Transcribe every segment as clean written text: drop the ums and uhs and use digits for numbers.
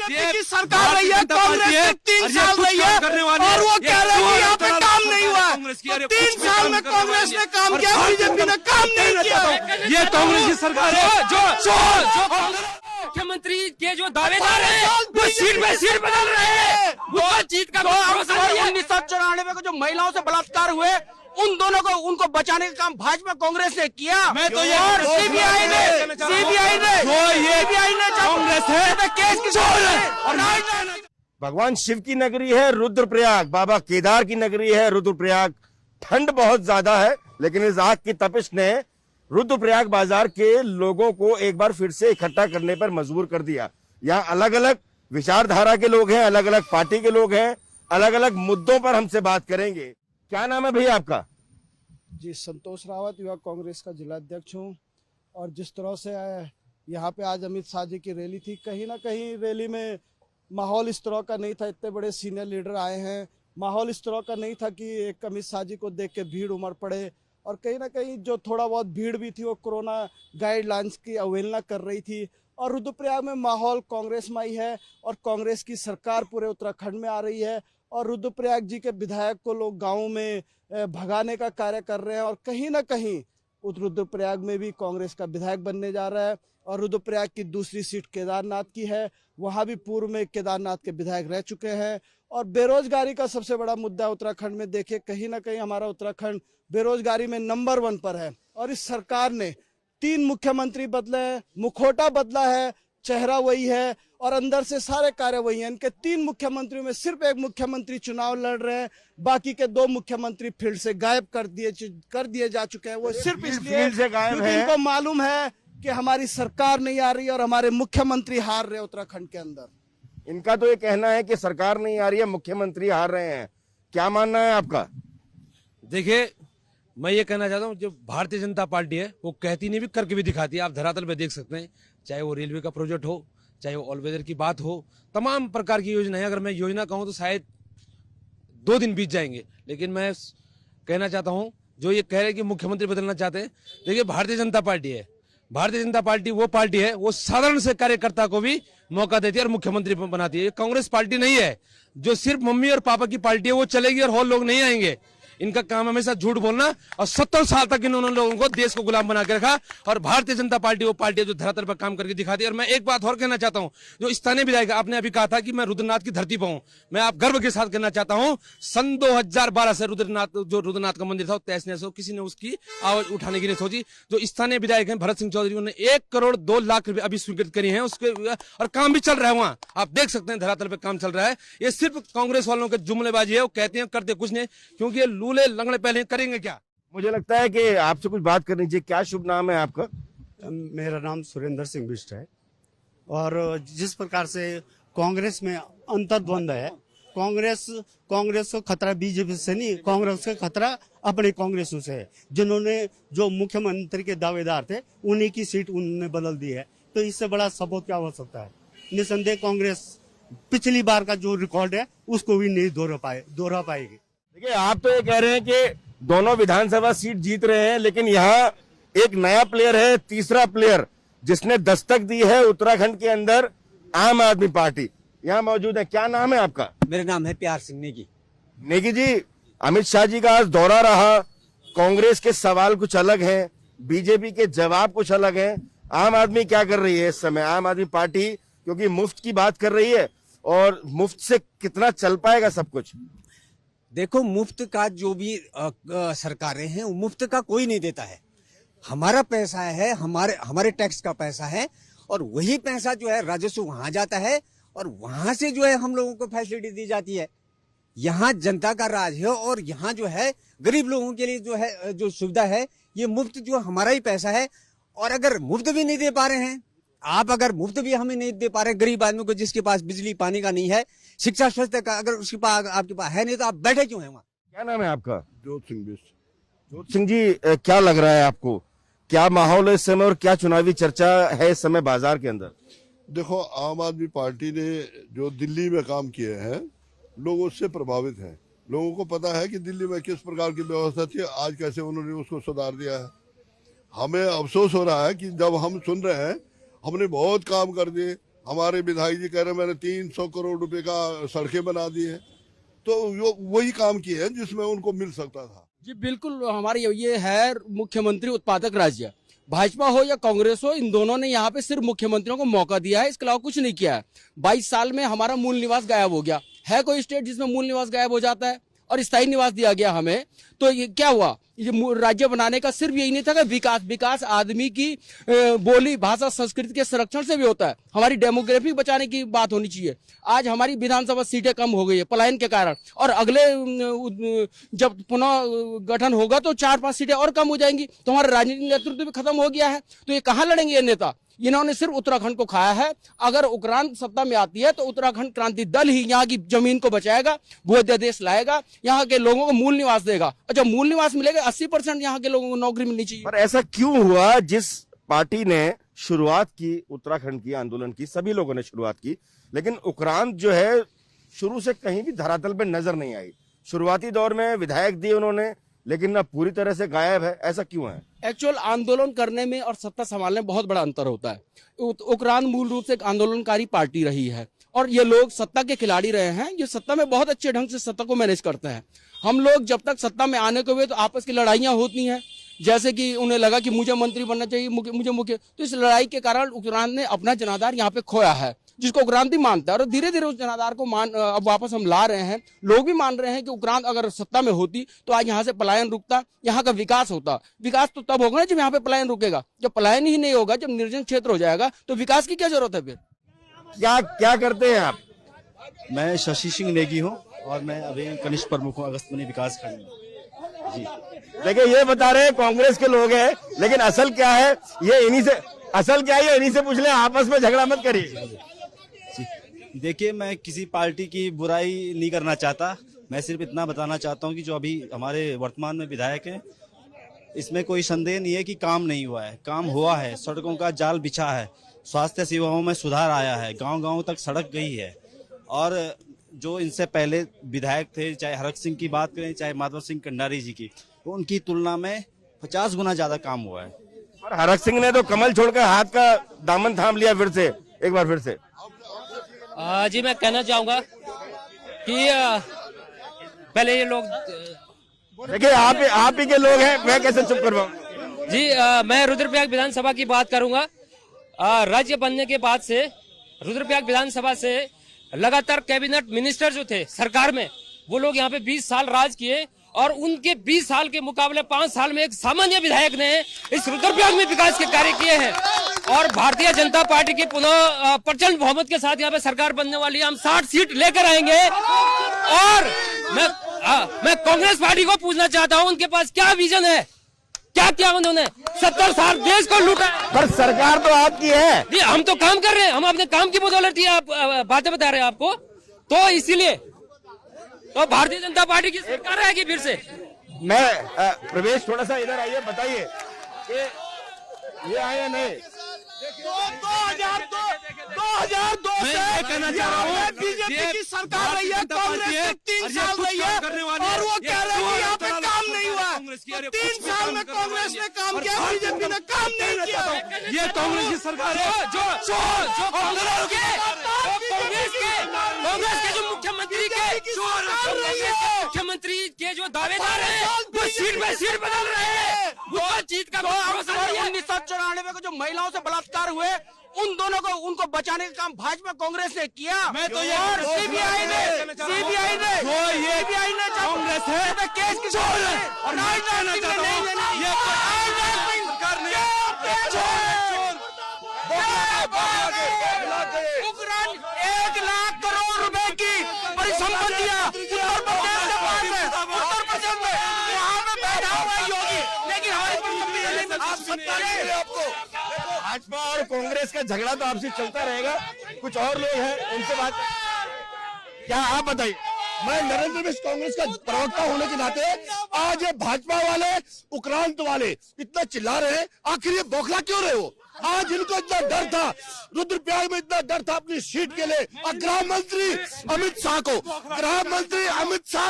BJP की सरकार रही है, कांग्रेस ने 3 साल रही है और वो कह रहे हैं कि यहाँ पे काम नहीं हुआ। 3 साल में कांग्रेस ने काम किया, बीजेपी ने काम नहीं किया। ये कांग्रेस की सरकार है जो मुख्यमंत्री के जो दावेदार हैं वो सीट पे सीट बदल रहे हैं। वो जीत का 1994 को जो महिलाओं से बलात्कार हुए उन दोनों को उनको बचाने का काम भाजपा कांग्रेस ने किया। मैं तो ये सीबीआई ने कांग्रेस है केस की भगवान शिव की नगरी है रुद्रप्रयाग, बाबा केदार की नगरी है रुद्रप्रयाग। ठंड बहुत ज्यादा है लेकिन इस आग की तपिश ने रुद्रप्रयाग बाजार के लोगों को एक बार फिर से इकट्ठा करने पर मजबूर कर दिया। यहाँ अलग अलग विचारधारा के लोग हैं, अलग अलग पार्टी के लोग हैं, अलग अलग मुद्दों पर हमसे बात करेंगे। क्या नाम है भैया आपका? जी, संतोष रावत, युवा कांग्रेस का जिला अध्यक्ष हूँ। और जिस तरह से यहाँ पे आज अमित शाह जी की रैली थी, कहीं ना कहीं रैली में माहौल इस तरह का नहीं था। इतने बड़े सीनियर लीडर आए हैं, माहौल इस तरह का नहीं था कि एक अमित शाह जी को देख के भीड़ उमड़ पड़े। और कहीं ना कहीं जो थोड़ा बहुत भीड़ भी थी वो कोरोना गाइडलाइंस की अवहेलना कर रही थी। और रुद्रप्रयाग में माहौल कांग्रेसमय है और कांग्रेस की सरकार पूरे उत्तराखंड में आ रही है। और रुद्रप्रयाग जी के विधायक को लोग गाँव में भगाने का कार्य कर रहे हैं। और कहीं ना कहीं रुद्रप्रयाग में भी कांग्रेस का विधायक बनने जा रहा है। और रुद्रप्रयाग की दूसरी सीट केदारनाथ की है, वहाँ भी पूर्व में केदारनाथ के विधायक रह चुके हैं। और बेरोजगारी का सबसे बड़ा मुद्दा उत्तराखंड में देखिए, कहीं ना कहीं हमारा उत्तराखंड बेरोजगारी में नंबर 1 पर है। और इस सरकार ने 3 मुख्यमंत्री बदले हैं, मुखौटा बदला है, चेहरा वही है और अंदर से सारे कार्य वही हैं। इनके 3 मुख्यमंत्रियों में सिर्फ एक मुख्यमंत्री चुनाव लड़ रहे हैं, बाकी के 2 मुख्यमंत्री फील्ड से गायब कर दिए जा चुके हैं। वो सिर्फ इसलिए क्योंकि इनको मालूम है कि हमारी सरकार नहीं आ रही और हमारे मुख्यमंत्री हार रहे उत्तराखंड के अंदर। इनका तो ये कहना है कि सरकार नहीं आ रही है, मुख्यमंत्री हार रहे हैं। क्या मानना है आपका? देखिए, मैं ये कहना चाहता हूँ, जो भारतीय जनता पार्टी है वो कहती नहीं भी करके भी दिखाती है। आप धरातल पे देख सकते हैं, चाहे वो रेलवे का प्रोजेक्ट हो, चाहे वो ऑल वेदर की बात हो, तमाम प्रकार की योजना है। अगर मैं योजना कहूँ तो शायद 2 दिन बीत जाएंगे। लेकिन मैं कहना चाहता हूँ, जो ये कह रहे हैं कि मुख्यमंत्री बदलना चाहते हैं, देखिए भारतीय जनता पार्टी है, भारतीय जनता पार्टी वो पार्टी है वो साधारण से कार्यकर्ता को भी मौका देती है और मुख्यमंत्री बनाती है। ये कांग्रेस पार्टी नहीं है जो सिर्फ मम्मी और पापा की पार्टी है, वो चलेगी और और लोग नहीं आएंगे। इनका काम हमेशा झूठ बोलना और 70 साल तक इन्होंने लोगों को देश को गुलाम बना के रखा। और भारतीय जनता पार्टी वो पार्टी है जो धरातल पर काम करके दिखाती है। और मैं एक बात और कहना चाहता हूं, जो स्थानीय विधायक, आपने अभी कहा था कि मैं रुद्रनाथ की धरती पर हूं, मैं आप गर्व के साथ कहना चाहता हूं, सन 2012 से रुद्रनाथ का मंदिर था, तहस नहस हो, किसी ने उसकी आवाज उठाने की नहीं सोची। जो स्थानीय विधायक है भरत सिंह चौधरी, उन्होंने 1 करोड़ 2 लाख रुपए अभी स्वीकृत करी है उसके, और काम भी चल रहा है। वहां आप देख सकते हैं धरातल पे काम चल रहा है। ये सिर्फ कांग्रेस वालों के जुमलेबाजी है, वो कहते हैं करते कुछ नहीं, क्योंकि ये लूले लंगड़े पहले करेंगे क्या। मुझे लगता है कि आपसे कुछ बात करनी चाहिए। क्या शुभ नाम है आपका? मेरा नाम सुरेंद्र सिंह बिष्ट है। और जिस प्रकार से कांग्रेस में अंतर्द्वंद है, कांग्रेस को खतरा बीजेपी से नहीं, कांग्रेस का खतरा अपने कांग्रेसों से है, जिन्होंने जो मुख्यमंत्री के दावेदार थे उन्हीं की सीट उन्होंने बदल दी है। तो इससे बड़ा सबूत क्या हो सकता है? निसंदेह कांग्रेस पिछली बार का जो रिकॉर्ड है उसको भी नहीं दोहरा पाएगी। देखिए, आप तो ये कह रहे हैं कि दोनों विधानसभा सीट जीत रहे हैं, लेकिन यहाँ एक नया प्लेयर है, तीसरा प्लेयर जिसने दस्तक दी है उत्तराखंड के अंदर, आम आदमी पार्टी यहाँ मौजूद है। क्या नाम है आपका? मेरा नाम है प्यार सिंह नेगी। नेगी जी, अमित शाह जी का आज दौरा रहा, कांग्रेस के सवाल कुछ अलग हैं, बीजेपी के जवाब कुछ अलग हैं। आम आदमी क्या कर रही है इस समय? आम आदमी पार्टी क्योंकि मुफ्त की बात कर रही है, और मुफ्त से कितना चल पाएगा सब कुछ? देखो, मुफ्त का जो भी सरकारें हैं वो मुफ्त का कोई नहीं देता है। हमारा पैसा है, हमारे टैक्स का पैसा है, और वही पैसा जो है राजस्व वहां जाता है और वहां से जो है हम लोगों को फैसिलिटी दी जाती है। यहाँ जनता का राज है और यहाँ जो है गरीब लोगों के लिए जो है जो सुविधा है, ये मुफ्त जो हमारा ही पैसा है। और अगर मुफ्त भी नहीं दे पा रहे हैं आप, अगर मुफ्त भी हमें नहीं दे पा रहे गरीब आदमी को, जिसके पास बिजली पानी का नहीं है, शिक्षा स्वास्थ्य का अगर उसके पास आपके पास है नहीं, तो आप बैठे क्यों हैं वहाँ? क्या नाम है आपका? जोत सिंह बिष्ट। जोत सिंह जी, क्या लग रहा है आपको? क्या माहौल है इस समय और क्या चुनावी चर्चा है इस समय बाजार के अंदर? देखो, आम आदमी पार्टी ने जो दिल्ली में काम किए हैं, लोग उससे प्रभावित हैं। लोगों को पता है कि दिल्ली में किस प्रकार की व्यवस्था थी, आज कैसे उन्होंने उसको सुधार दिया है। हमें अफसोस हो रहा है कि जब हम सुन रहे हैं हमने बहुत काम कर दिए, हमारे विधायक जी कह रहे हैं मैंने 300 करोड़ रुपए का सड़कें बना दी है, तो वही काम किए हैं जिसमें उनको मिल सकता था। जी बिल्कुल, हमारी ये है मुख्यमंत्री उत्पादक राज्य, भाजपा हो या कांग्रेस हो, इन दोनों ने यहाँ पे सिर्फ मुख्यमंत्रियों को मौका दिया है, इसके अलावा कुछ नहीं किया है। 22 साल में हमारा मूल निवास गायब हो गया है। कोई स्टेट जिसमें मूल निवास गायब हो जाता है और स्थायी निवास दिया गया हमें, तो ये क्या हुआ? ये राज्य बनाने का सिर्फ यही नहीं था कि विकास आदमी की बोली, भाषा, संस्कृति के संरक्षण से भी होता है। हमारी डेमोग्राफी बचाने की बात होनी चाहिए। आज हमारी विधानसभा सीटें कम हो गई है पलायन के कारण, और अगले जब पुनः गठन होगा तो 4-5 सीटें और कम हो जाएंगी, तो हमारा राजनीतिक नेतृत्व भी खत्म हो गया है। तो ये कहाँ लड़ेंगे ये नेता? इन्होंने सिर्फ उत्तराखंड को खाया है। अगर उत्तराखंड सत्ता में आती है तो उत्तराखंड क्रांति दल ही यहाँ की जमीन को बचाएगा, भू अध्यादेश लाएगा, यहाँ के लोगों को मूल निवास देगा, और जब मूल निवास मिलेगा 80% यहाँ के लोगों को नौकरी मिलनी चाहिए। पर ऐसा क्यों हुआ? जिस पार्टी ने शुरुआत की उत्तराखंड की आंदोलन की, सभी लोगों ने शुरुआत की, लेकिन उक्रांत जो है शुरू से कहीं भी धरातल पे नजर नहीं आई। शुरुआती दौर में विधायक दिए उन्होंने, लेकिन ना पूरी तरह से गायब है। ऐसा क्यों है? एक्चुअल आंदोलन करने में और सत्ता संभालने में बहुत बड़ा अंतर होता है। उक्रांत मूल रूप से एक आंदोलनकारी पार्टी रही है और ये लोग सत्ता के खिलाड़ी रहे हैं। ये सत्ता में बहुत अच्छे ढंग से सत्ता को मैनेज करते हैं। हम लोग जब तक सत्ता में आने के हुए तो आपस की लड़ाइयां होती हैं, जैसे कि उन्हें लगा कि मुझे मंत्री बनना चाहिए, मुझे मुख्य, तो इस लड़ाई के कारण उक्रांत ने अपना जनाधार यहाँ पे खोया है, जिसको उक्रांत भी मानता है, और धीरे धीरे उस जनाधार को अब वापस हम ला रहे हैं। लोग भी मान रहे हैं कि उक्रांत अगर सत्ता में होती तो आज यहाँ से पलायन रुकता, यहाँ का विकास होता। विकास तो तब होगा ना जब यहाँ पे पलायन रुकेगा। जब पलायन ही नहीं होगा, जब निर्जन क्षेत्र हो जाएगा, तो विकास की क्या जरूरत है फिर? क्या करते हैं आप? मैं शशि सिंह नेगी हूँ और मैं अभी कनिष्ठ प्रमुख हूँ अगस्त मनी विकास खंड में। जी देखिए, ये बता रहे हैं कांग्रेस के लोग हैं, लेकिन असल क्या है ये इन्हीं से पूछ लें, आपस में झगड़ा मत करिए। देखिए, मैं किसी पार्टी की बुराई नहीं करना चाहता, मैं सिर्फ इतना बताना चाहता हूँ कि जो अभी हमारे वर्तमान में विधायक हैं, इसमें कोई संदेह नहीं है कि काम नहीं हुआ है। काम हुआ है, सड़कों का जाल बिछा है, स्वास्थ्य सेवाओं में सुधार आया है, गांव-गांव तक सड़क गई है। और जो इनसे पहले विधायक थे, चाहे हरक सिंह की बात करें, चाहे माधव सिंह कंडारी जी की, तो उनकी तुलना में 50 गुना ज्यादा काम हुआ है। और हरक सिंह ने तो कमल छोड़कर हाथ का दामन थाम लिया फिर से, एक बार फिर से। जी मैं कहना चाहूंगा कि पहले ये लोग, देखिए आप ही के लोग हैं, मैं कैसे चुप करवाऊं? जी मैं रुद्रप्रयाग विधानसभा की बात करूंगा। राज्य बनने के बाद से रुद्रप्रयाग विधानसभा से लगातार कैबिनेट मिनिस्टर जो थे सरकार में, वो लोग यहाँ पे 20 साल राज किए, और उनके 20 साल के मुकाबले 5 साल में एक सामान्य विधायक ने इस रुद्रप्रयाग में विकास के कार्य किए हैं। और भारतीय जनता पार्टी की पुनः प्रचंड बहुमत के साथ यहाँ पे सरकार बनने वाली है। हम 60 सीट लेकर आएंगे। और मैं कांग्रेस पार्टी को पूछना चाहता हूँ, उनके पास क्या विजन है? क्या उन्होंने 70 साल देश को लूटा? पर सरकार तो आपकी है। जी हम तो काम कर रहे हैं, हम अपने काम की बदौलत ही आप बातें बता रहे हैं आपको, तो इसीलिए तो भारतीय जनता पार्टी की सरकार आएगी फिर से। मैं प्रवेश थोड़ा सा इधर आइए, बताइए कि ये आए या नहीं? 2002 से कहना चाह रहा हूँ, बीजेपी की सरकार रही है, कांग्रेस ने 3 साल रही है, और वो कह रहे हैं यहाँ पे काम नहीं हुआ। 3 साल में कांग्रेस ने काम किया, बीजेपी ने काम नहीं किया। ये कांग्रेस की सरकार है जो कांग्रेस के जो मुख्यमंत्री के जो दावेदार हैं, वो सीट पे सीट बदल रहे हैं। वो जीत का 1994 को जो महिलाओं से बलात्कार हुए, उन दोनों को उनको बचाने का काम भाजपा कांग्रेस ने किया। मैं तो ये सीबीआई ने कांग्रेस है केस की और मैं कहना चाहता हूँ ये सरकार ने उक्रान 1 लाख करोड़ रुपए की परिसंपत्तियां उत्तर प्रदेश के पास है। उत्तर प्रदेश में वहाँ पे बैठा हुआ है योगी, लेकिन हमारी आपको भाजपा और कांग्रेस का झगड़ा तो आपसे चलता रहेगा। कुछ और लोग हैं, उनसे बात क्या आप बताइए। मैं नरेंद्र मिश्र कांग्रेस का प्रवक्ता होने के नाते आज ये भाजपा वाले, उक्रांत वाले इतना चिल्ला रहे हैं, आखिर ये बौखला क्यों रहे हो? आज इनको इतना डर था, रुद्रप्रयाग में इतना डर था अपनी सीट के लिए, और गृह मंत्री अमित शाह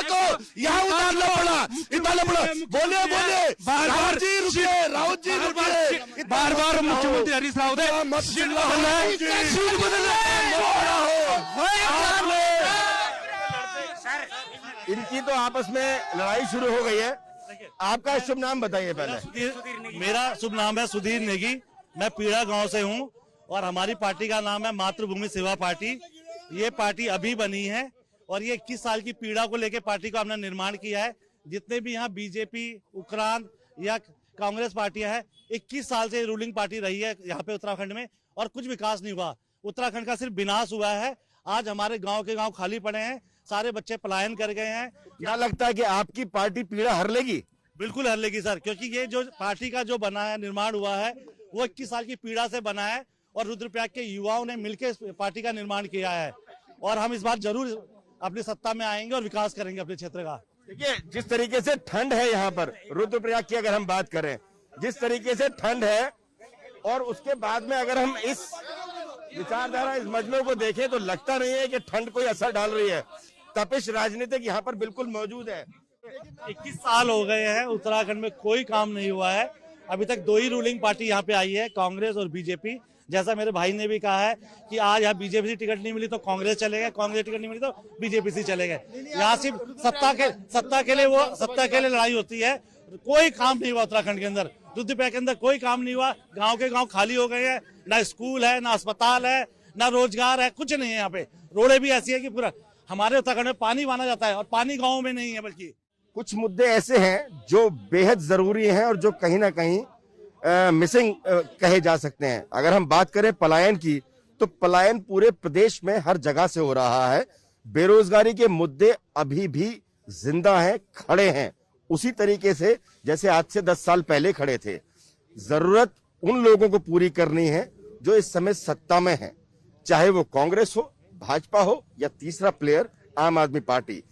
को यहाँ उतारना पड़ा। बोले राहुल जी रुकिए, बार मुख्यमंत्री हरीश रावत इनकी तो आपस में लड़ाई शुरू हो गई है। आपका शुभ नाम बताइए पहले। मेरा शुभ नाम है सुधीर नेगी, मैं पीड़ा गांव से हूं और हमारी पार्टी का नाम है मातृभूमि सेवा पार्टी। ये पार्टी अभी बनी है और ये 21 साल की पीड़ा को लेकर पार्टी का हमने निर्माण किया है। जितने भी यहाँ बीजेपी, उक्रांद या कांग्रेस पार्टियां हैं, 21 साल से रूलिंग पार्टी रही है यहाँ पे उत्तराखंड में और कुछ विकास नहीं हुआ। उत्तराखंड का सिर्फ विनाश हुआ है। आज हमारे गाँव के गाँव खाली पड़े हैं, सारे बच्चे पलायन कर गए हैं। क्या लगता है कि आपकी पार्टी पीड़ा हर लेगी? बिल्कुल हर लेगी सर, क्योंकि ये जो पार्टी का जो बना है, निर्माण हुआ है, वो 21 साल की पीड़ा से बना है और रुद्रप्रयाग के युवाओं ने मिलकर इस पार्टी का निर्माण किया है। और हम इस बार जरूर अपनी सत्ता में आएंगे और विकास करेंगे अपने क्षेत्र का। देखिए, जिस तरीके से ठंड है यहाँ पर रुद्रप्रयाग की, अगर हम बात करें जिस तरीके से ठंड है, और उसके बाद में अगर हम इस विचारधारा, इस मजमे को देखें तो लगता नहीं है कि ठंड कोई असर डाल रही है। तपिश राजनीतिक यहाँ पर बिल्कुल मौजूद है। 21 साल हो गए हैं, उत्तराखंड में कोई काम नहीं हुआ है। अभी तक 2 ही रूलिंग पार्टी यहाँ पे आई है, कांग्रेस और बीजेपी। जैसा मेरे भाई ने भी कहा है कि आज यहाँ बीजेपी से टिकट नहीं मिली तो कांग्रेस चले गए, कांग्रेस टिकट नहीं मिली तो बीजेपी से चले गए। यहाँ सिर्फ सत्ता के लिए लड़ाई होती है। कोई काम नहीं हुआ उत्तराखंड के अंदर, रुद्रप्रयाग के अंदर कोई काम नहीं हुआ। गाँव के गाँव खाली हो गए हैं, ना स्कूल है, ना अस्पताल है, ना रोजगार है, कुछ नहीं है यहाँ पे। रोडें भी ऐसी है कि पूरा हमारे उत्तराखंड में पानी माना जाता है और पानी गाँव में नहीं है। बल्कि कुछ मुद्दे ऐसे हैं जो बेहद जरूरी हैं और जो कहीं ना कहीं मिसिंग कहे जा सकते हैं। अगर हम बात करें पलायन की, तो पलायन पूरे प्रदेश में हर जगह से हो रहा है। बेरोजगारी के मुद्दे अभी भी जिंदा हैं, खड़े हैं, उसी तरीके से जैसे आज से 10 साल पहले खड़े थे। जरूरत उन लोगों को पूरी करनी है जो इस समय सत्ता में है, चाहे वो कांग्रेस हो, भाजपा हो या तीसरा प्लेयर आम आदमी पार्टी।